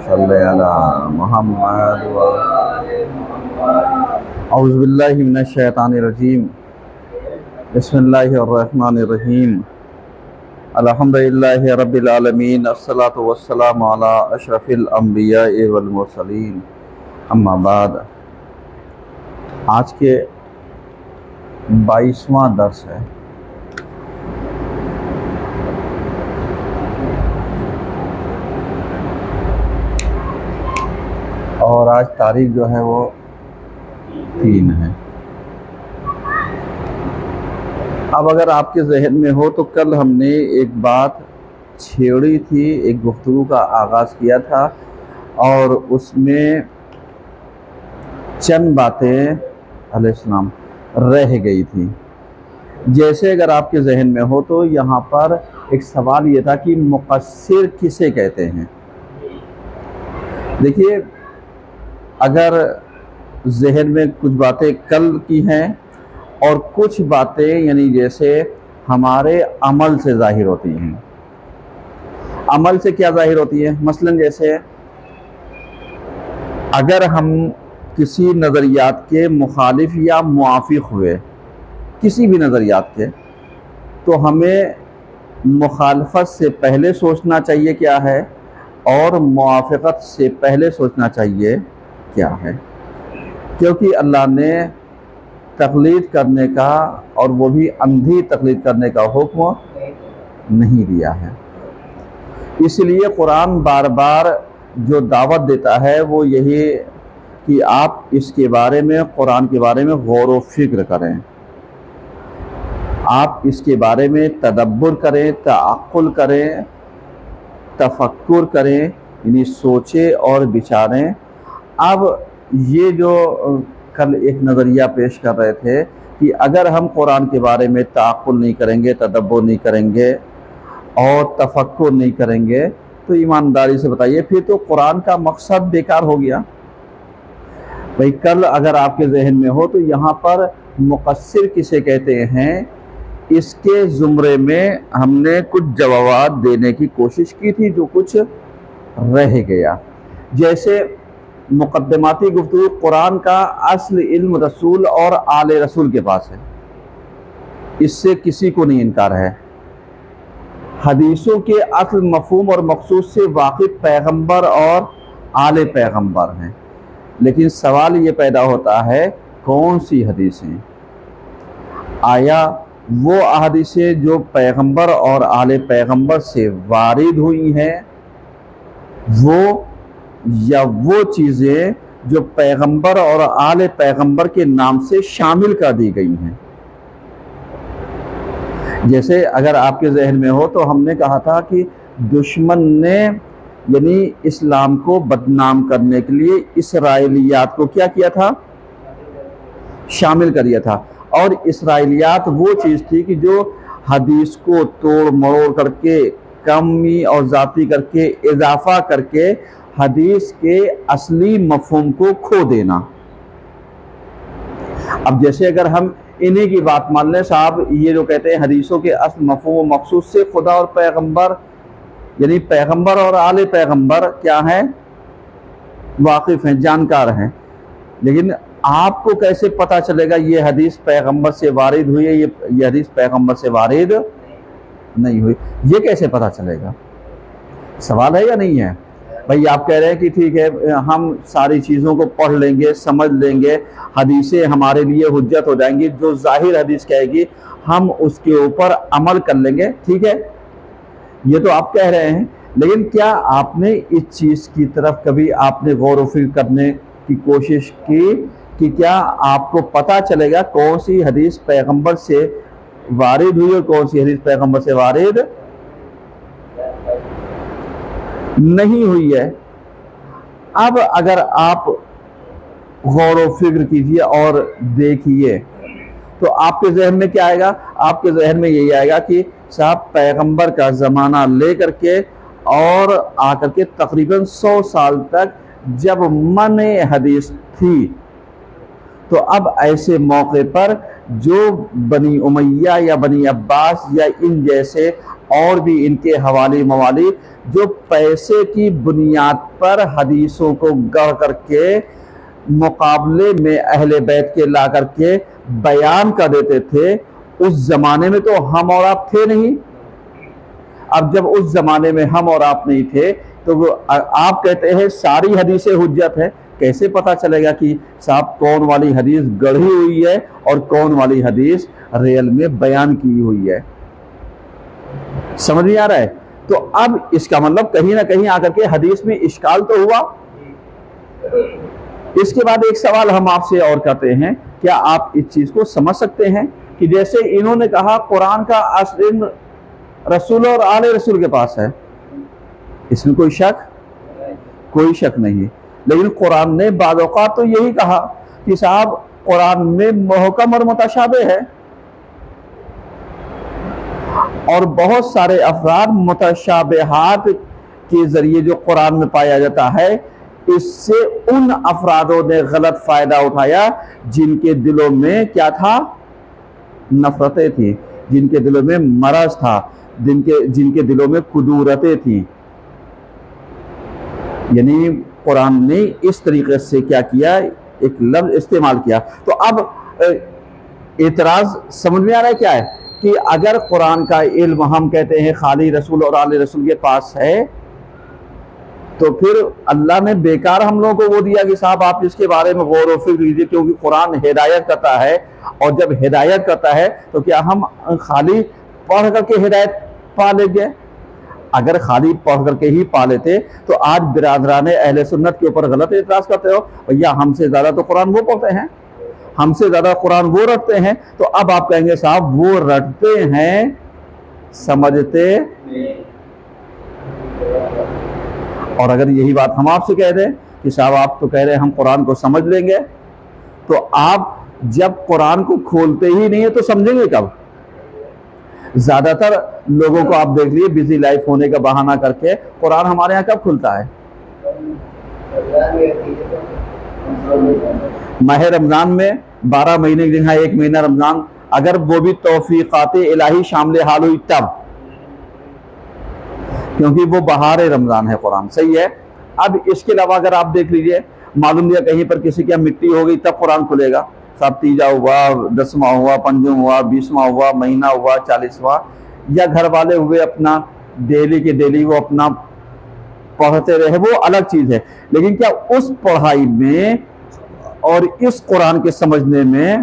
صلی علی محمد اعوذ باللہ من الشیطان الرجیم بسم اللہ الرحمن الرحیم الحمدللہ رب العالمین الصلاۃ والسلام علی اشرف الانبیاء والمرسلین اما بعد۔ آج کے 22واں درس ہے۔ اور آج تاریخ جو ہے وہ 3 ہے۔ اب اگر آپ کے ذہن میں ہو تو کل ہم نے ایک بات چھیڑی تھی، ایک گفتگو کا آغاز کیا تھا اور اس میں چند باتیں علیہ السلام رہ گئی تھی۔ جیسے اگر آپ کے ذہن میں ہو تو یہاں پر ایک سوال یہ تھا کہ مقصر کسے کہتے ہیں۔ دیکھیے، اگر ذہن میں کچھ باتیں کل کی ہیں اور کچھ باتیں یعنی جیسے ہمارے عمل سے ظاہر ہوتی ہیں۔ عمل سے کیا ظاہر ہوتی ہے؟ مثلا جیسے اگر ہم کسی نظریات کے مخالف یا موافق ہوئے، کسی بھی نظریات کے، تو ہمیں مخالفت سے پہلے سوچنا چاہیے کیا ہے اور موافقت سے پہلے سوچنا چاہیے کیا ہے، کیونکہ اللہ نے تقلید کرنے کا اور وہ بھی اندھی تقلید کرنے کا حکم نہیں دیا ہے۔ اس لیے قرآن بار بار جو دعوت دیتا ہے وہ یہی کہ آپ اس کے بارے میں، قرآن کے بارے میں غور و فکر کریں، آپ اس کے بارے میں تدبر کریں، تعقل کریں، تفکر کریں، یعنی سوچیں اور بچاریں۔ اب یہ جو کل ایک نظریہ پیش کر رہے تھے کہ اگر ہم قرآن کے بارے میں تعقل نہیں کریں گے، تدبر نہیں کریں گے اور تفکر نہیں کریں گے تو ایمانداری سے بتائیے پھر تو قرآن کا مقصد بیکار ہو گیا۔ بھئی کل اگر آپ کے ذہن میں ہو تو یہاں پر مقصر کسے کہتے ہیں، اس کے زمرے میں ہم نے کچھ جوابات دینے کی کوشش کی تھی جو کچھ رہ گیا۔ جیسے مقدماتی گفتگو، قرآن کا اصل علم رسول اور آل رسول کے پاس ہے، اس سے کسی کو نہیں انکار ہے۔ حدیثوں کے اصل مفہوم اور مقصود سے واقف پیغمبر اور آل پیغمبر ہیں، لیکن سوال یہ پیدا ہوتا ہے کون سی حدیثیں؟ آیا وہ احادیثیں جو پیغمبر اور آل پیغمبر سے وارد ہوئی ہیں وہ، یا وہ چیزیں جو پیغمبر اور آل پیغمبر کے نام سے شامل کر دی گئی ہیں؟ جیسے اگر آپ کے ذہن میں ہو تو ہم نے کہا تھا کہ دشمن نے یعنی اسلام کو بدنام کرنے کے لیے اسرائیلیات کو کیا کیا تھا؟ شامل کر دیا تھا۔ اور اسرائیلیات وہ چیز تھی کہ جو حدیث کو توڑ مروڑ کر کے، کمی اور ذاتی کر کے، اضافہ کر کے حدیث کے اصلی مفہوم کو کھو دینا۔ اب جیسے اگر ہم انہی کی بات مان لیں، صاحب یہ جو کہتے ہیں حدیثوں کے اصل مفہوم و مقصود سے خدا اور پیغمبر یعنی پیغمبر اور آل پیغمبر کیا ہیں؟ واقف ہیں، جانکار ہیں، لیکن آپ کو کیسے پتہ چلے گا یہ حدیث پیغمبر سے وارد ہوئی ہے، یہ حدیث پیغمبر سے وارد نہیں ہوئی؟ یہ کیسے پتہ چلے گا؟ سوال ہے یا نہیں ہے؟ بھئی آپ کہہ رہے ہیں کہ ٹھیک ہے ہم ساری چیزوں کو پڑھ لیں گے، سمجھ لیں گے، حدیثیں ہمارے لیے حجت ہو جائیں گی، جو ظاہر حدیث کہے گی ہم اس کے اوپر عمل کر لیں گے، ٹھیک ہے، یہ تو آپ کہہ رہے ہیں، لیکن کیا آپ نے اس چیز کی طرف کبھی آپ نے غور و فکر کرنے کی کوشش کی کہ کیا آپ کو پتہ چلے گا کون سی حدیث پیغمبر سے وارد ہوئی اور کون سی حدیث پیغمبر سے وارد نہیں ہوئی ہے؟ اب اگر آپ غور و فکر کیجئے اور دیکھیے تو آپ کے ذہن میں کیا آئے گا؟ آپ کے ذہن میں یہی آئے گا کہ صاحب پیغمبر کا زمانہ لے کر کے اور آ کر کے تقریباً 100 سال تک جب منع حدیث تھی تو اب ایسے موقع پر جو بنی امیہ یا بنی عباس یا ان جیسے اور بھی ان کے حوالی موالی جو پیسے کی بنیاد پر حدیثوں کو گڑھ کر کے مقابلے میں اہل بیت کے لا کر کے بیان کر دیتے تھے، اس زمانے میں تو ہم اور آپ تھے نہیں۔ اب جب اس زمانے میں ہم اور آپ نہیں تھے تو وہ آپ کہتے ہیں ساری حدیثیں حجت ہے، کیسے پتا چلے گا کہ صاحب کون والی حدیث گڑھی ہوئی ہے اور کون والی حدیث ریل میں بیان کی ہوئی ہے؟ سمجھ نہیں آ رہا ہے؟ تو اب اس کا مطلب کہیں نہ کہیں آ کر کے حدیث میں اشکال تو ہوا۔ اس کے بعد ایک سوال ہم آپ سے اور کرتے ہیں، کیا آپ اس چیز کو سمجھ سکتے ہیں کہ جیسے انہوں نے کہا قرآن کا اصل رسول اور آل رسول کے پاس ہے، اس میں کوئی شک نہیں ہے، لیکن قرآن نے بعض اوقات تو یہی کہا کہ صاحب قرآن میں محکم اور متشابہ ہے، اور بہت سارے افراد متشابہات کے ذریعے جو قرآن میں پایا جاتا ہے، اس سے ان افرادوں نے غلط فائدہ اٹھایا جن کے دلوں میں کیا تھا؟ نفرتیں تھیں، جن کے دلوں میں مرض تھا، جن کے دلوں میں کدورتیں تھیں۔ یعنی قرآن نے اس طریقے سے کیا کیا؟ ایک لفظ استعمال کیا۔ تو اب اعتراض سمجھ میں آ رہا ہے کیا ہے کہ اگر قرآن کا علم ہم کہتے ہیں خالی رسول اور آل رسول کے پاس ہے، تو پھر اللہ نے بیکار ہم لوگوں کو وہ دیا کہ صاحب آپ اس کے بارے میں غور و فکر کیجیے، کیونکہ قرآن ہدایت کرتا ہے، اور جب ہدایت کرتا ہے تو کیا ہم خالی پڑھ کر کے ہدایت پا لیں گے؟ اگر خالی پڑھ کر کے ہی پا لیتے تو آج برادران اہل سنت کے اوپر غلط اعتراض کرتے ہو، بھیا ہم سے زیادہ تو قرآن وہ پڑھتے ہیں، ہم سے زیادہ قرآن وہ رٹتے ہیں، تو اب آپ کہیں گے صاحب وہ رٹتے ہیں سمجھتے، اور اگر یہی بات ہم آپ سے کہہ دیں کہ صاحب آپ تو کہہ رہے ہیں ہم قرآن کو سمجھ لیں گے، تو آپ جب قرآن کو کھولتے ہی نہیں ہے تو سمجھیں گے کب؟ زیادہ تر لوگوں کو آپ دیکھ لیے بزی لائف ہونے کا بہانہ کر کے قرآن ہمارے ہاں کب کھلتا ہے؟ ماہ رمضان میں 12 مہینے کے دن ہے، ایک مہینہ رمضان، اگر وہ بھی توفیقات الہی شامل حال ہوئی تب، کیونکہ وہ بہار رمضان ہے قرآن، صحیح ہے۔ اب اس کے علاوہ اگر آپ دیکھ لیجئے، معلوم لیا کہیں پر کسی کی مٹی ہو گئی تب قرآن کھلے گا، صاحب تیجا ہوا، 10واں ہوا، 5واں ہوا، 20واں ہوا، مہینہ ہوا، 40واں، یا گھر والے ہوئے اپنا ڈیلی کے ڈیلی وہ اپنا پڑھتے رہے، وہ الگ چیز ہے، لیکن کیا اس پڑھائی میں اور اس قرآن کے سمجھنے میں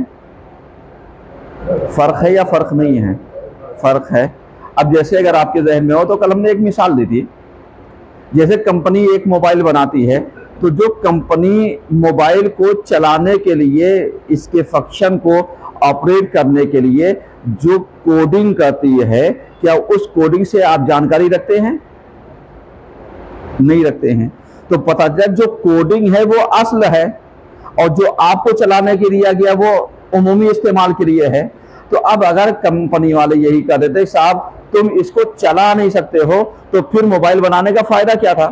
فرق ہے یا فرق نہیں ہے؟ فرق ہے۔ اب جیسے اگر آپ کے ذہن میں ہو تو کل ہم نے ایک مثال دی تھی، جیسے کمپنی ایک موبائل بناتی ہے، تو جو کمپنی موبائل کو چلانے کے لیے، اس کے فنکشن کو آپریٹ کرنے کے لیے جو کوڈنگ کرتی ہے، کیا اس کوڈنگ سے آپ جانکاری رکھتے ہیں؟ نہیں رکھتے ہیں۔ تو پتہ چلا جو کوڈنگ ہے وہ اصل ہے، اور جو آپ کو چلانے کے لیے گیا وہ عمومی استعمال کے لیے ہے۔ تو اب اگر کمپنی والے یہی کہہ دیتے صاحب تم اس کو چلا نہیں سکتے ہو، تو پھر موبائل بنانے کا فائدہ کیا تھا؟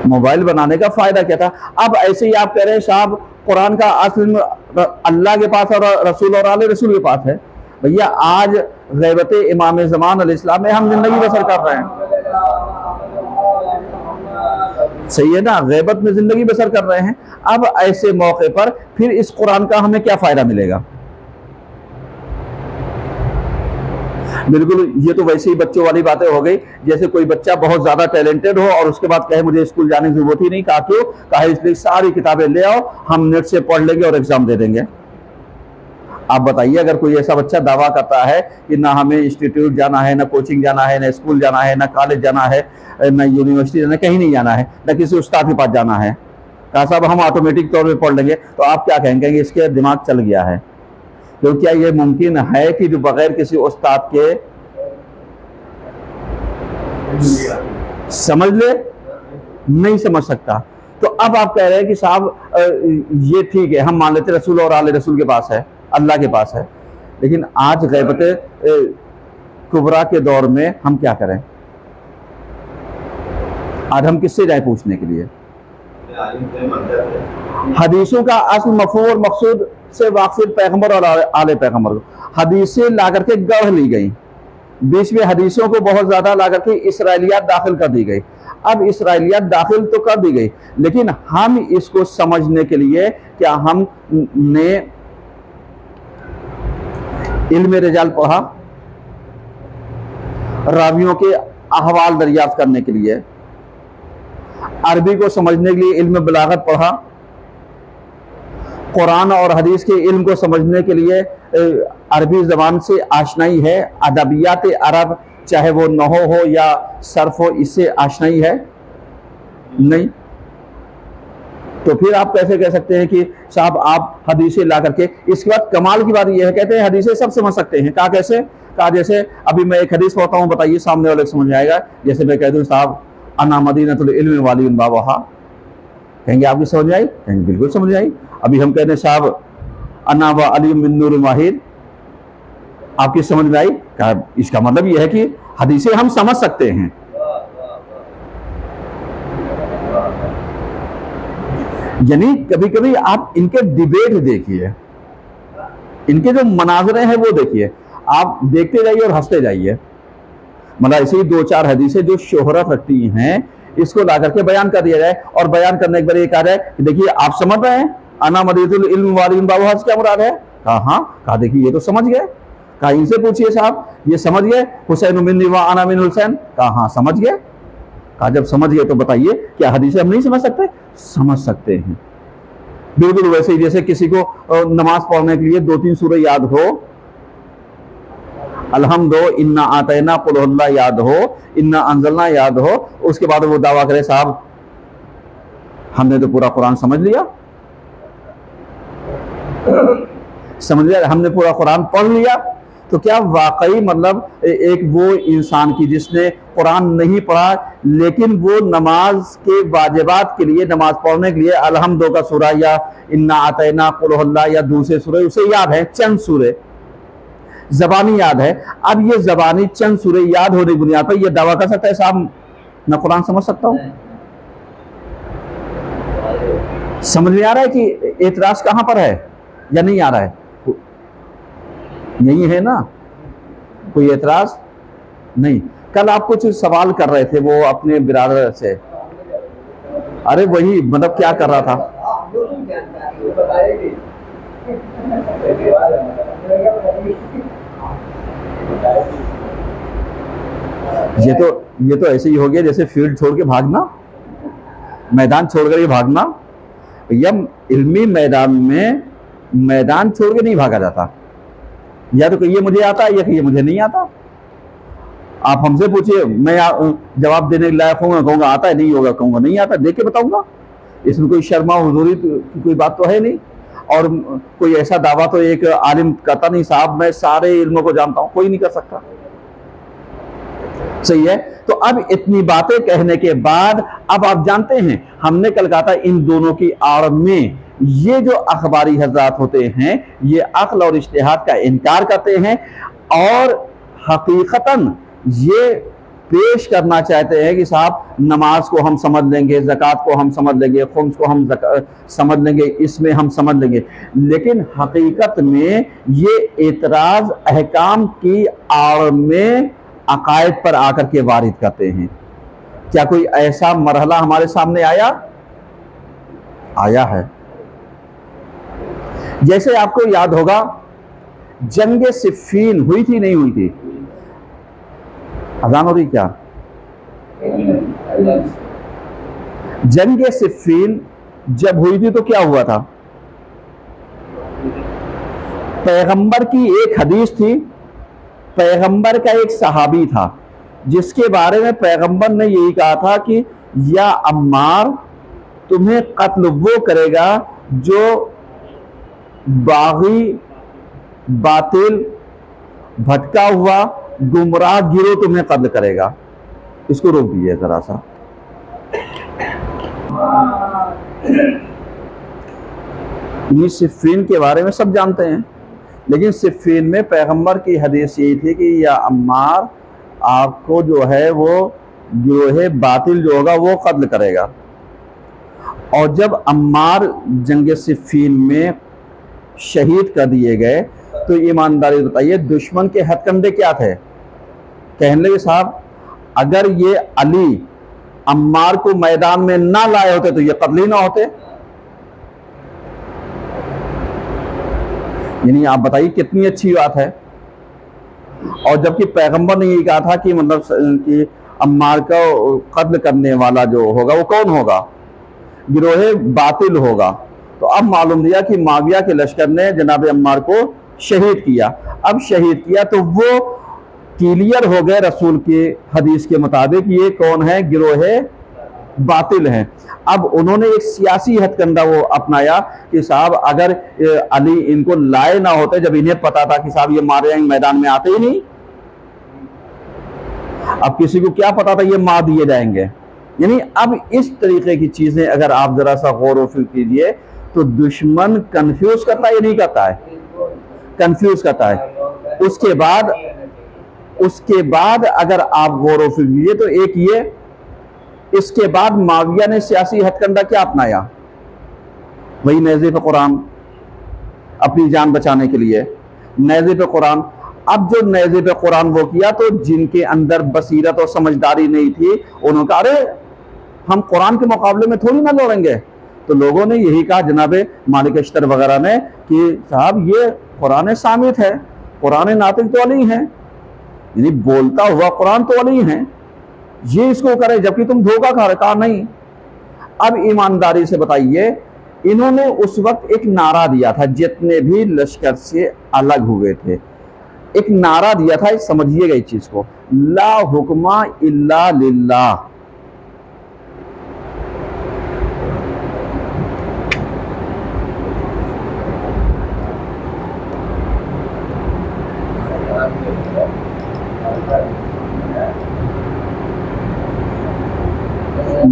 موبائل بنانے کا فائدہ کیا تھا؟ اب ایسے ہی آپ کہہ رہے ہیں صاحب قرآن کا اصل اللہ کے پاس اور رسول اور آل رسول کے پاس ہے۔ بھیا آج غیبت امام زمان علیہ السلام میں ہم زندگی بسر کر رہے ہیں، صحیح ہے نا، غیبت میں زندگی بسر کر رہے ہیں۔ اب ایسے موقع پر پھر اس قرآن کا ہمیں کیا فائدہ ملے گا؟ بالکل یہ تو ویسے ہی بچوں والی باتیں ہو گئی، جیسے کوئی بچہ بہت زیادہ ٹیلنٹڈ ہو اور اس کے بعد کہے مجھے اسکول جانے کی ضرورت ہی نہیں، کہا کیوں؟ کہا اس لیے ساری کتابیں لے آؤ، ہم نیٹ سے پڑھ لیں گے اور ایگزام دے دیں گے۔ آپ بتائیے اگر کوئی ایسا بچہ دعویٰ کرتا ہے کہ نہ ہمیں انسٹیٹیوٹ جانا ہے، نہ کوچنگ جانا ہے، نہ اسکول جانا ہے، نہ کالج جانا ہے، نہ یونیورسٹی جانا ہے، کہیں نہیں جانا ہے، نہ کسی استاد کے پاس جانا ہے، کہا صاحب ہم آٹومیٹک طور پہ پڑھ لیں گے، تو آپ کیا کہیں گے؟ اس کے دماغ چل گیا ہے۔ تو کیا یہ ممکن ہے کہ جو بغیر کسی استاد کے سمجھ لے؟ نہیں سمجھ سکتا۔ تو اب آپ کہہ رہے ہیں کہ صاحب یہ ٹھیک ہے، ہم مان لیتے رسول اور آل رسول کے پاس ہے، اللہ کے پاس ہے، لیکن آج غیبت کبریٰ کے دور میں ہم کیا کریں؟ آج ہم کس سے جائیں پوچھنے کے لیے؟ حدیثوں کا اصل مفہوم اور مقصود سے واقف پیغمبر اور آل پیغمبر کو۔ حدیثیں لا کر کے گڑھ لی گئی، بیچ میں حدیثوں کو بہت زیادہ لا کر کے اسرائیلیات داخل کر دی گئی۔ اب اسرائیلیات داخل تو کر دی گئی، لیکن ہم اس کو سمجھنے کے لیے کیا ہم نے علم رجال پڑھا؟ راویوں کے احوال دریافت کرنے کے لیے، عربی کو سمجھنے کے لیے علم بلاغت پڑھا، قرآن اور حدیث کے علم کو سمجھنے کے لیے عربی زبان سے آشنائی ہے، ادبیات عرب چاہے وہ نحو ہو یا صرف ہو، اس سے آشنائی ہے نہیں؟ تو پھر آپ کیسے کہہ سکتے ہیں کہ صاحب آپ حدیثیں لا کر کے، اس کے بعد کمال کی بات یہ ہے، کہتے ہیں حدیثیں سب سمجھ سکتے ہیں۔ کہا کیسے؟ کہا جیسے ابھی میں ایک حدیث پڑھتا ہوں، بتائیے سامنے والے سمجھ آئے گا۔ جیسے میں کہہ دوں صاحب انا مدینۃ العلم والی بابھا، کہیں گے آپ کی سمجھ آئی؟ کہیں گے بالکل سمجھ آئی۔ ابھی ہم کہتے ہیں صاحب انا و علی من نور ماہر، آپ کی سمجھ میں آئی؟ کہا اس کا مطلب یہ ہے کہ حدیثیں ہم سمجھ سکتے ہیں۔ یعنی کبھی کبھی آپ ان کے ڈیبیٹ دیکھیے، ان کے جو مناظرے ہیں وہ دیکھیے، آپ دیکھتے جائیے اور ہنستے جائیے۔ مطلب ایسے ہی دو چار حدیثیں جو شہرت رکھتی ہیں، اس کو لا کر کے بیان کر دیا جائے، اور بیان کرنے کے بعد یہ کہا جائے کہ دیکھیے آپ سمجھ رہے ہیں انا مدینۃ العلم والی بابھا سے کیا مراد ہے؟ کہا ہاں۔ کہا دیکھیے یہ تو سمجھ گئے۔ کہا ان سے پوچھئے صاحب یہ سمجھ گئے حسین منی و انا من حسین؟ کہا ہاں سمجھ گئے۔ کہا جب سمجھ گئے تو بتائیے کیا حدیثیں ہم نہیں سمجھ سکتے؟ سمجھ سکتے ہیں۔ بالکل ویسے ہی جیسے کسی کو نماز پڑھنے کے لیے 2-3 سورہ یاد ہو، الحمد ہو، انا آتینا، قل اللہ یاد ہو، انا انزلنا یاد ہو، اس کے بعد وہ دعویٰ کرے صاحب ہم نے تو پورا قرآن سمجھ لیا، سمجھ لیا، ہم نے پورا قرآن پڑھ لیا۔ تو کیا واقعی مطلب ایک وہ انسان کی جس نے قرآن نہیں پڑھا لیکن وہ نماز کے واجبات کے لیے، نماز پڑھنے کے لیے الحمد کا سورہ یا انا آتینا، قل اللہ یا دوسرے سورہ اسے یاد ہے، چند سورہ زبانی یاد ہے، اب یہ زبانی چند سورہ یاد ہونے کی بنیاد پر یہ دعویٰ کر سکتا ہے صاحب میں قرآن سمجھ سکتا ہوں؟ سمجھ میں آ رہا ہے کہ اعتراض کہاں پر ہے یا نہیں آ رہا ہے؟ یہی ہے نا، کوئی اعتراض نہیں۔ کل آپ کچھ سوال کر رہے تھے وہ اپنے برادر سے، ارے وہی مطلب کیا کر رہا تھا؟ یہ تو ایسے ہی ہو گیا جیسے فیلڈ چھوڑ کے بھاگنا، میدان چھوڑ کر یہ بھاگنا۔ یا علمی میدان میں میدان چھوڑ کے نہیں بھاگا جاتا، یا تو کہیے مجھے آتا ہے یا کہیے مجھے نہیں آتا۔ آپ ہم سے پوچھئے، میں جواب دینے کے لائق ہوں گا، کہوں گا آتا ہے، نہیں ہوگا کہوں گا نہیں آتا، دیکھ کے بتاؤں گا۔ اس میں کوئی شرما حضوری کی کوئی بات تو ہے نہیں، اور کوئی ایسا دعویٰ تو ایک عالم کرتا نہیں صاحب میں سارے علموں کو جانتا ہوں، کوئی نہیں کر سکتا۔ صحیح ہے؟ تو اب اتنی باتیں کہنے کے بعد اب آپ جانتے ہیں ہم نے کل کہا تھا ان دونوں کی آڑ میں یہ جو اخباری حضرات ہوتے ہیں یہ عقل اور اجتہاد کا انکار کرتے ہیں، اور حقیقتاً یہ پیش کرنا چاہتے ہیں کہ صاحب نماز کو ہم سمجھ لیں گے، زکوٰۃ کو ہم سمجھ لیں گے، خمس کو ہم سمجھ لیں گے، اس میں ہم سمجھ لیں گے، لیکن حقیقت میں یہ اعتراض احکام کی آڑ میں عقائد پر آ کر کے وارد کرتے ہیں۔ کیا کوئی ایسا مرحلہ ہمارے سامنے آیا ہے؟ جیسے آپ کو یاد ہوگا جنگ صفین ہوئی تھی نہیں ہوئی تھی؟ اذان ہو رہی کیا؟ جنگ صفین جب ہوئی تھی تو کیا ہوا تھا؟ پیغمبر کی ایک حدیث تھی، پیغمبر کا ایک صحابی تھا جس کے بارے میں پیغمبر نے یہی کہا تھا کہ یا عمار تمہیں قتل وہ کرے گا جو باغی، باطل، بھٹکا ہوا، گمراہ گروہ تمہیں قتل کرے گا۔ اس کو روک دیجیے ذرا سا۔ یہ صفین کے بارے میں سب جانتے ہیں، لیکن صفین میں پیغمبر کی حدیث یہی تھی کہ یا عمار آپ کو جو ہے وہ گروہ باطل جو ہوگا وہ قتل کرے گا۔ اور جب عمار جنگ صفین میں شہید کر دیے گئے تو ایمانداری بتائیے دشمن کے ہتھ کنڈے کیا تھے؟ کہنے لگے صاحب اگر یہ علی عمار کو میدان میں نہ لائے ہوتے تو یہ قتل ہی نہ ہوتے. یعنی آپ بتائیے کتنی اچھی بات ہے. اور جبکہ پیغمبر نے یہ کہا تھا کہ مطلب کہ عمار کا قتل کرنے والا جو ہوگا وہ کون ہوگا؟ گروہ باطل ہوگا. تو اب معلوم دیا کہ معاویہ کے لشکر نے جناب عمار کو شہید کیا. اب شہید کیا تو وہ کلیئر ہو گئے رسول کی حدیث کے مطابق یہ کون ہے؟ گروہ باطل ہیں. اب انہوں نے ایک سیاسی ہتھ کنڈا وہ اپنایا کہ صاحب اگر علی ان کو لائے نہ ہوتے، جب انہیں پتا تھا کہ صاحب یہ مارے جائیں میدان میں آتے ہی نہیں. اب کسی کو کیا پتا تھا یہ مار دیے جائیں گے. یعنی اب اس طریقے کی چیزیں اگر آپ ذرا سا غور و فکر کیجئے تو دشمن کنفیوز کرتا ہے یا نہیں کرتا ہے؟ کنفیوز کرتا ہے. اس کے بعد اگر آپ غور و فکر کیجئے تو ایک یہ، اس کے بعد معاویہ نے سیاسی ہتھ کنڈا کیا اپنایا؟ وہی نیزے پہ قرآن، اپنی جان بچانے کے لیے نیزے پہ قرآن. اب جو نیزے پہ قرآن وہ کیا تو جن کے اندر بصیرت اور سمجھداری نہیں تھی انہوں نے کہا ارے ہم قرآن کے مقابلے میں تھوڑی نہ لڑیں گے. تو لوگوں نے یہی کہا جناب مالک اشتر وغیرہ نے کہ صاحب یہ قرآن صامت ہے، قرآن ناطق تو علی ہیں، یعنی بولتا ہوا قرآن تو علی ہیں، یہ اس کو کرے جبکہ تم دھوکہ کھا رہے. کہا نہیں. اب ایمانداری سے بتائیے انہوں نے اس وقت ایک نعرہ دیا تھا، جتنے بھی لشکر سے الگ ہوئے تھے ایک نعرہ دیا تھا، سمجھیے گا اس چیز کو، لا حکم الا للہ.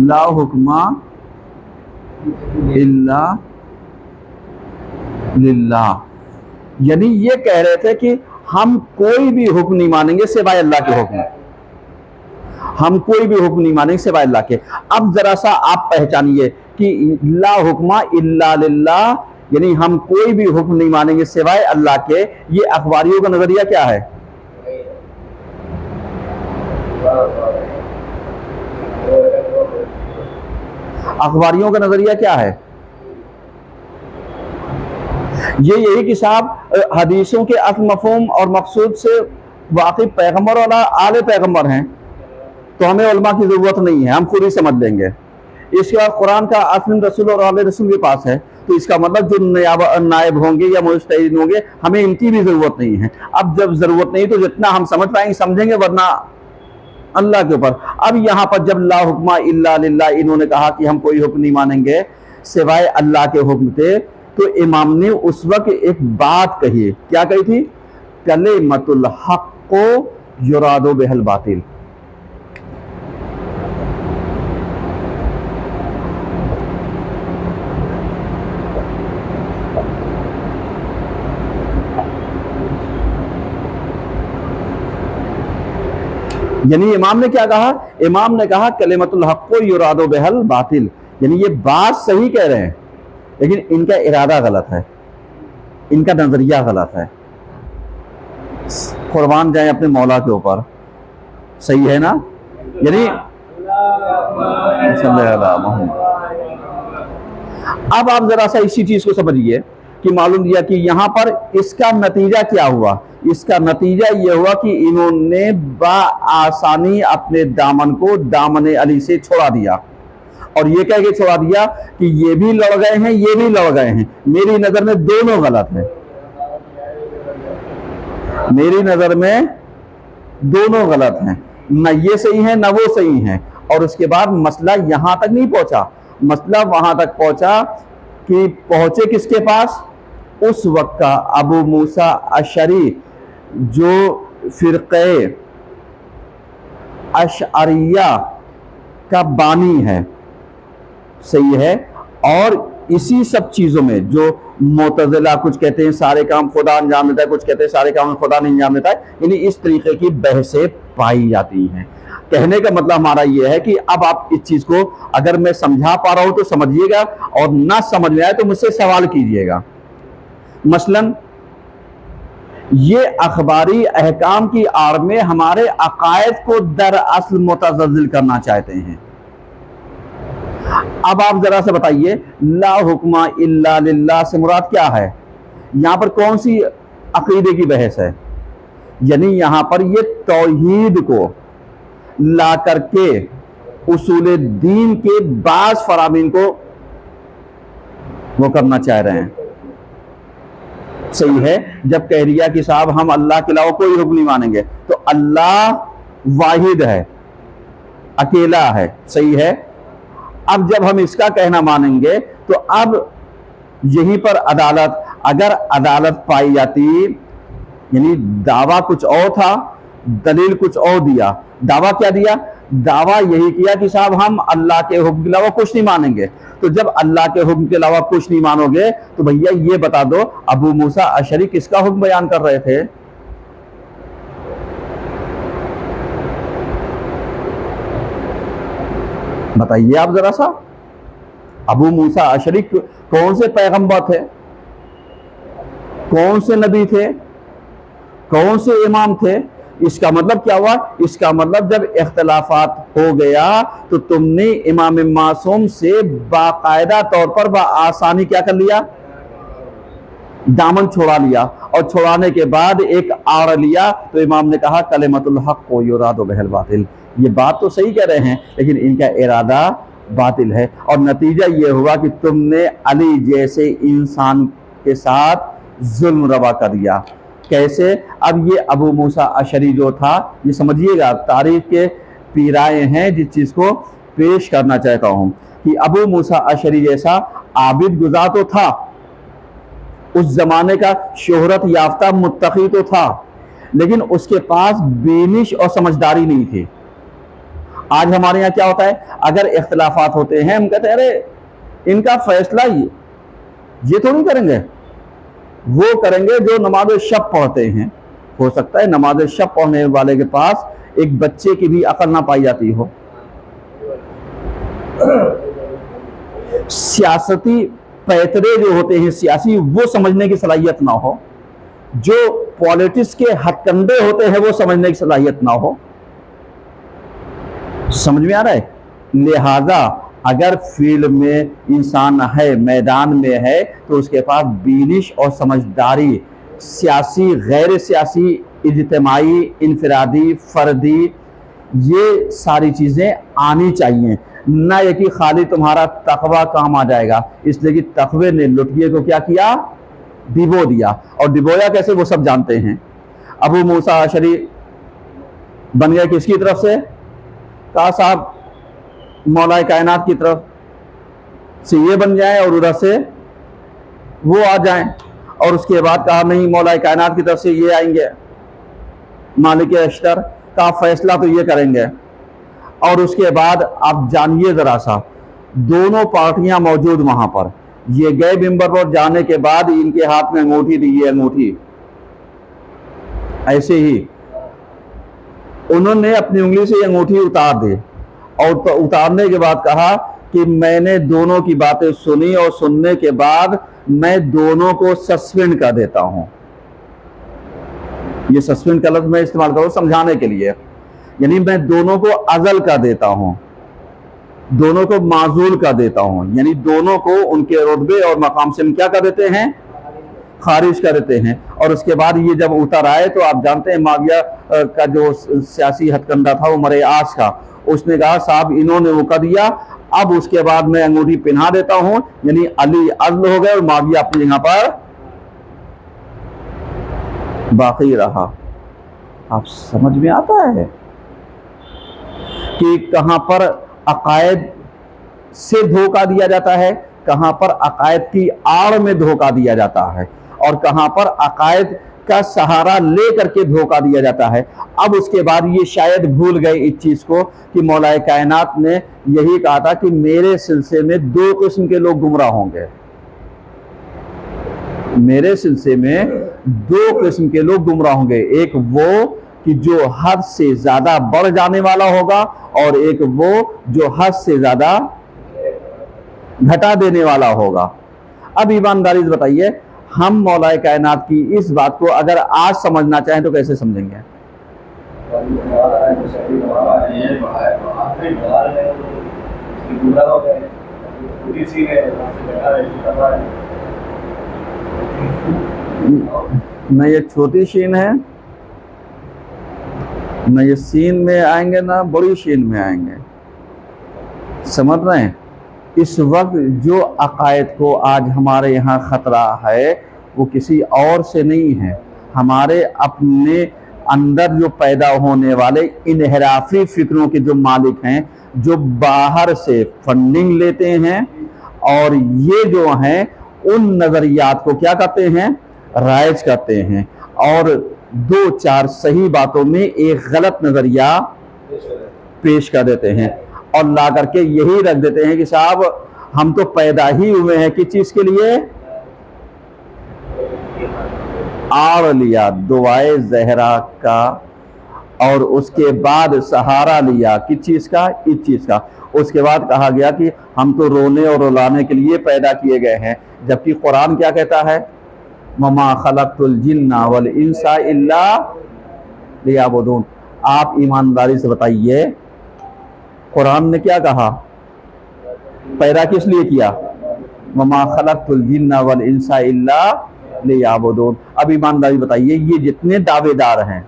لا حکم الا للہ، یعنی یہ کہہ رہے تھے کہ ہم کوئی بھی حکم نہیں مانیں گے سوائے اللہ کے حکم. ہم کوئی بھی حکم نہیں مانیں گے سوائے اللہ کے. اب ذرا سا آپ پہچانیے کہ لا حکم الا للہ یعنی ہم کوئی بھی حکم نہیں مانیں گے سوائے اللہ کے. یہ اخباریوں کا نظریہ کیا ہے؟ اخباریوں کا نظریہ کیا ہے؟ یہ یہی کہ صاحب حدیثوں کے اصل مفہوم اور مقصود سے واقف پیغمبر اور آل پیغمبر ہیں تو ہمیں علماء کی ضرورت نہیں ہے، ہم خود ہی سمجھ لیں گے. اس کے بعد قرآن کا اصل رسول اور آل رسول کے پاس ہے تو اس کا مطلب جو نائب ہوں گے یا مجتہد ہوں گے ہمیں ان کی بھی ضرورت نہیں ہے. اب جب ضرورت نہیں تو جتنا ہم سمجھ پائیں گے سمجھیں گے، ورنہ اللہ کے اوپر. اب یہاں پر جب لا حکم الا للہ انہوں نے کہا کہ ہم کوئی حکم نہیں مانیں گے سوائے اللہ کے حکم تھے تو امام نے اس وقت ایک بات کہی. کیا کہی تھی؟ کلمۃ الحق یراد بہا الباطل. یعنی امام نے کیا کہا؟ امام نے کہا کلمۃ الحق یراد بہا الباطل، یعنی یہ بات صحیح کہہ رہے ہیں لیکن ان کا ارادہ غلط ہے، ان کا نظریہ غلط ہے. قربان جائیں اپنے مولا کے اوپر. صحیح ہے نا؟ یعنی اب آپ ذرا سا اسی چیز کو سمجھیے کہ معلوم دیا کہ یہاں پر اس کا نتیجہ کیا ہوا. اس کا نتیجہ یہ ہوا کہ انہوں نے بآسانی اپنے دامن کو دامن علی سے چھوڑا دیا اور یہ کہہ کے چھوڑا دیا کہ یہ بھی لڑ گئے ہیں یہ بھی لڑ گئے ہیں. میری نظر میں دونوں غلط ہیں، میری نظر میں دونوں غلط ہیں، نہ یہ صحیح ہے نہ وہ صحیح ہیں. اور اس کے بعد مسئلہ یہاں تک نہیں پہنچا، مسئلہ وہاں تک پہنچا کہ پہنچے کس کے پاس؟ اس وقت کا ابو موسیٰ اشعری جو فرقہ اشعریہ کا بانی ہے، صحیح ہے. اور اسی سب چیزوں میں جو معتزلہ کچھ کہتے ہیں سارے کام خدا انجام دیتا ہے، کچھ کہتے ہیں سارے کام خدا نہیں انجام دیتا ہے، یعنی اس طریقے کی بحثیں پائی جاتی ہیں. کہنے کا مطلب ہمارا یہ ہے کہ اب آپ اس چیز کو اگر میں سمجھا پا رہا ہوں تو سمجھیے گا اور نہ سمجھ میں آئے تو مجھ سے سوال کیجیے گا. مثلاً یہ اخباری احکام کی آڑ میں ہمارے عقائد کو دراصل متزلزل کرنا چاہتے ہیں۔ اب آپ ذرا سے بتائیے لا حکم الا للہ سے مراد کیا ہے؟ یہاں پر کون سی عقیدے کی بحث ہے؟ یعنی یہاں پر یہ توحید کو لا کر کے اصول دین کے بعض فرامین کو وہ کرنا چاہ رہے ہیں۔ صحیح ہے، جب کہہ دیا کہ صاحب ہم اللہ کے علاوہ کوئی حکم نہیں مانیں گے، تو اللہ واحد ہے، اکیلا ہے، صحیح ہے۔ اب جب ہم اس کا کہنا مانیں گے تو اب یہیں پر عدالت، اگر عدالت پائی جاتی، یعنی دعویٰ کچھ اور تھا، دلیل کچھ اور دیا۔ دعویٰ کیا دیا؟ دعویٰ یہی کیا کہ صاحب ہم اللہ کے حکم کے علاوہ کچھ نہیں مانیں گے۔ تو جب اللہ کے حکم کے علاوہ کچھ نہیں مانو گے تو بھیا یہ بتا دو ابو موسیٰ اشعری کس کا حکم بیان کر رہے تھے؟ بتائیے آپ ذرا سا، ابو موسیٰ اشعری کون سے پیغمبر تھے؟ کون سے نبی تھے؟ کون سے امام تھے؟ اس کا مطلب کیا ہوا؟ اس کا مطلب جب اختلافات ہو گیا تو تم نے امام معصوم سے باقاعدہ طور پر بآسانی کیا کر لیا؟ دامن چھوڑا لیا، اور چھوڑانے کے بعد ایک آڑ لیا تو امام نے کہا کلمۃ الحق کو یراد بہ الباطل، یہ بات تو صحیح کہہ رہے ہیں لیکن ان کا ارادہ باطل ہے، اور نتیجہ یہ ہوا کہ تم نے علی جیسے انسان کے ساتھ ظلم روا کر دیا۔ کیسے؟ اب یہ ابو موسیٰ اشعری جو تھا، یہ سمجھیے گا تاریخ کے پیرائے ہیں جس چیز کو پیش کرنا چاہتا ہوں، کہ ابو موسیٰ اشعری جیسا عابد گزار تو تھا، اس زمانے کا شہرت یافتہ متقی تو تھا، لیکن اس کے پاس بینش اور سمجھداری نہیں تھی۔ آج ہمارے یہاں کیا ہوتا ہے؟ اگر اختلافات ہوتے ہیں ہم کہتے ہیں ارے ان کا فیصلہ یہ تو نہیں کریں گے، وہ کریں گے جو نماز شب پڑھتے ہیں۔ ہو سکتا ہے نماز شب پڑھنے والے کے پاس ایک بچے کی بھی عقل نہ پائی جاتی ہو، سیاستی پیترے جو ہوتے ہیں سیاسی، وہ سمجھنے کی صلاحیت نہ ہو، جو پالیٹکس کے ہتھ کنڈے ہوتے ہیں وہ سمجھنے کی صلاحیت نہ ہو۔ سمجھ میں آ رہا ہے؟ لہذا اگر فیلڈ میں انسان ہے، میدان میں ہے، تو اس کے پاس بینش اور سمجھداری، سیاسی، غیر سیاسی، اجتماعی، انفرادی، فردی، یہ ساری چیزیں آنی چاہیے، نہ یہ کہ خالی تمہارا تقوی کام آ جائے گا، اس لیے کہ تقوی نے لٹیے کو کیا کیا؟ ڈبو دیا، اور ڈبویا کیسے وہ سب جانتے ہیں۔ ابو موسیٰ اشعری بن گئے کس کی طرف سے؟ کہا صاحب مولا کائنات کی طرف سے یہ بن جائیں اور ادھر سے وہ آ جائیں، اور اس کے بعد کہا نہیں مولا کائنات کی طرف سے یہ آئیں گے مالک اشتر کا فیصلہ تو یہ کریں گے۔ اور اس کے بعد آپ جانیے ذرا سا، دونوں پارٹیاں موجود وہاں پر، یہ گئے ممبر پر، جانے کے بعد ان کے ہاتھ میں انگوٹھی دی، یہ انگوٹھی ایسے ہی انہوں نے اپنی انگلی سے یہ انگوٹھی اتار دی، اور اتارنے کے بعد کہا کہ میں نے دونوں کی باتیں سنی، اور سننے کے بعد میں دونوں کو سسپینڈ کر دیتا ہوں۔ یہ سسپینڈ کا لفظ میں استعمال کروں سمجھانے کے لیے، یعنی میں دونوں کو عزل کر دیتا ہوں، دونوں کو معزول کر دیتا ہوں، یعنی دونوں کو ان کے رتبے اور مقام سے ہم کیا کر دیتے ہیں؟ خارج کر دیتے ہیں۔ اور اس کے بعد یہ جب اتر آئے تو آپ جانتے ہیں معاویہ کا جو سیاسی ہتھ کنڈا تھا وہ مرے آس کا، اس نے کہا صاحب انہوں نے وہ کر دیا، اب اس کے بعد میں انگوٹھی پہنا دیتا ہوں، یعنی علی عزل ہو گئے اور معاویہ اپنی جگہ پر باقی رہا۔ آپ سمجھ میں آتا ہے کہ کہاں پر عقائد سے دھوکہ دیا جاتا ہے، کہاں پر عقائد کی آڑ میں دھوکہ دیا جاتا ہے، اور کہاں پر عقائد کا سہارا لے کر کے دھوکہ دیا جاتا ہے۔ اب اس کے بعد یہ شاید بھول گئے اس چیز کو کہ مولا کائنات نے یہی کہا تھا کہ میرے سلسلے میں دو قسم کے لوگ گمراہ ہوں گے، میرے سلسلے میں دو قسم کے لوگ گمراہ ہوں گے، ایک وہ کہ جو حد سے زیادہ بڑھ جانے والا ہوگا، اور ایک وہ جو حد سے زیادہ گھٹا دینے والا ہوگا۔ اب ایمانداری سے بتائیے، ہم مولا کائنات کی اس بات کو اگر آج سمجھنا چاہیں تو کیسے سمجھیں گے؟ نہ یہ چھوٹی شین ہے، نہ یہ سین میں آئیں گے، نہ بڑی شین میں آئیں گے. سمجھ رہے ہیں؟ اس وقت جو عقائد کو آج ہمارے یہاں خطرہ ہے وہ کسی اور سے نہیں ہے، ہمارے اپنے اندر جو پیدا ہونے والے انحرافی فکروں کے جو مالک ہیں، جو باہر سے فنڈنگ لیتے ہیں اور یہ جو ہیں ان نظریات کو کیا کرتے ہیں؟ رائج کرتے ہیں، اور دو چار صحیح باتوں میں ایک غلط نظریہ پیش کر دیتے ہیں اور لا کر کے یہی رکھ دیتے ہیں کہ صاحب ہم تو پیدا ہی ہوئے ہیں کس چیز کے لیے؟ آڑ لیا دعائے زہرا کا، اور اس کے بعد سہارا لیا کس چیز کا؟ اس چیز کا. اس کے بعد کہا گیا کہ ہم تو رونے اور رلانے کے لیے پیدا کیے گئے ہیں، جبکہ قرآن کیا کہتا ہے؟ وَمَا خَلَقْتُ الْجِنَّ وَالْإِنسَ إِلَّا لِيَعْبُدُونَ. آپ ایمانداری سے بتائیے قرآن نے کیا کہا؟ پیدا کس لیے کیا؟ وَمَا خَلَقْتُ الْجِنَّ وَالْإِنسَ إِلَّا لِيَعْبُدُونَ. اب ایمانداری بتائیے یہ جتنے دعوے دار ہیں،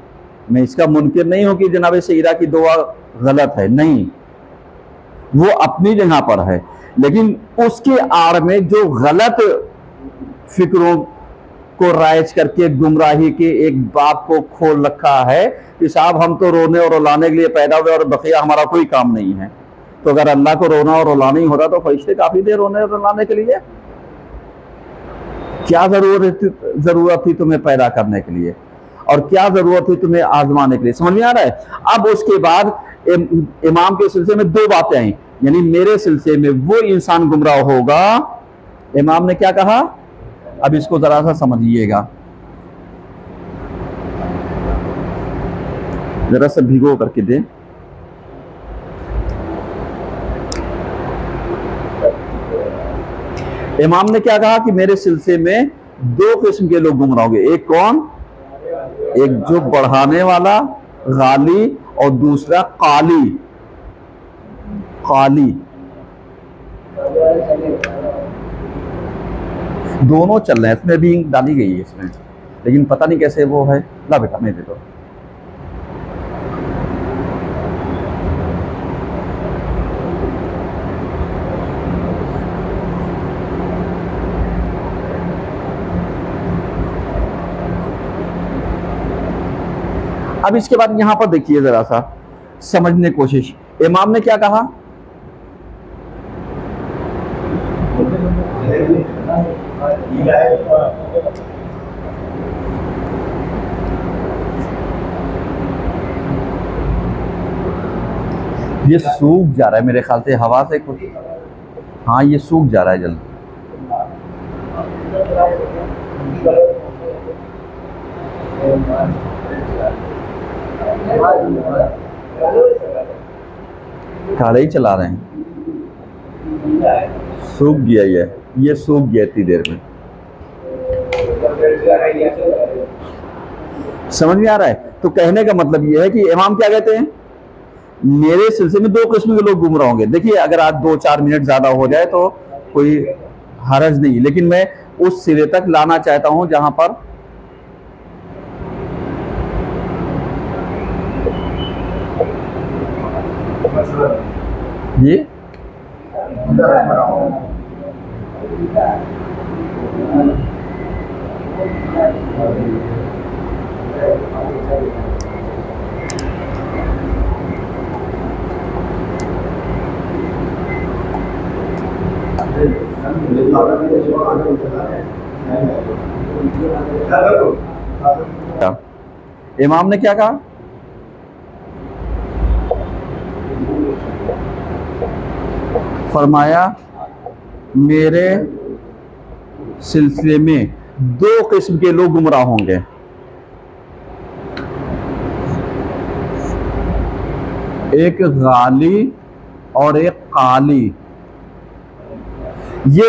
میں اس کا منکر نہیں ہوں کہ جناب سیدہ کی دعا غلط ہے، نہیں، وہ اپنی جگہ پر ہے، لیکن اس کے آڑ میں جو غلط فکروں کو رائج کر کے گمراہی کے ایک باب کو کھول رکھا ہے کہ صاحب ہم تو رونے اور رلانے کے لیے پیدا ہوئے اور بقیہ ہمارا کوئی کام نہیں ہے. تو اگر اللہ کو رونا اور رلانا ہی ہوتا تو فرشتے کافی دے رونے اور رلانے کے لیے. کیا ضرورت تھی تمہیں پیدا کرنے کے لیے، اور کیا ضرورت تھی تمہیں آزمانے کے لیے؟ سمجھ میں آ رہا ہے؟ اب اس کے بعد امام کے سلسلے میں دو باتیں آئیں، یعنی میرے سلسلے میں وہ انسان گمراہ ہوگا. امام نے کیا کہا؟ اب اس کو ذرا سا سمجھیے گا، ذرا سا بھیگو کر کے دیں. امام نے کیا کہا کہ میرے سلسلے میں دو قسم کے لوگ گمراہ ہوں گے. ایک کون؟ ایک جو بڑھانے والا غالی، اور دوسرا قالی. قالی دونوں چل رہے ہیں، اس میں بھی ڈالی گئی ہے اس میں، لیکن پتہ نہیں کیسے وہ ہے. لا بیٹا میں دے دو. اب اس کے بعد یہاں پر دیکھیے ذرا سا سمجھنے کی کوشش. امام نے کیا کہا؟ یہ سوکھ جا رہا ہے میرے خیال سے ہوا سے کچھ، ہاں یہ سوکھ جا رہا ہے جلدی. کھاڑے ہی چلا رہے ہیں، سوکھ گیا یہ سوکھ گیا اتنی دیر میں. سمجھ میں آ رہا ہے؟ تو کہنے کا مطلب یہ ہے کہ امام کیا کہتے ہیں؟ میرے سلسلے میں دو قسم کے لوگ گمراہ ہوں گے. دیکھیے اگر آج 2-4 منٹ زیادہ ہو جائے تو کوئی حرج نہیں، لیکن میں اس سرے تک لانا چاہتا ہوں جہاں پر جی امام نے کیا کہا؟ فرمایا میرے سلسلے میں دو قسم کے لوگ گمراہ ہوں گے. ایک غالی اور ایک قالی. یہ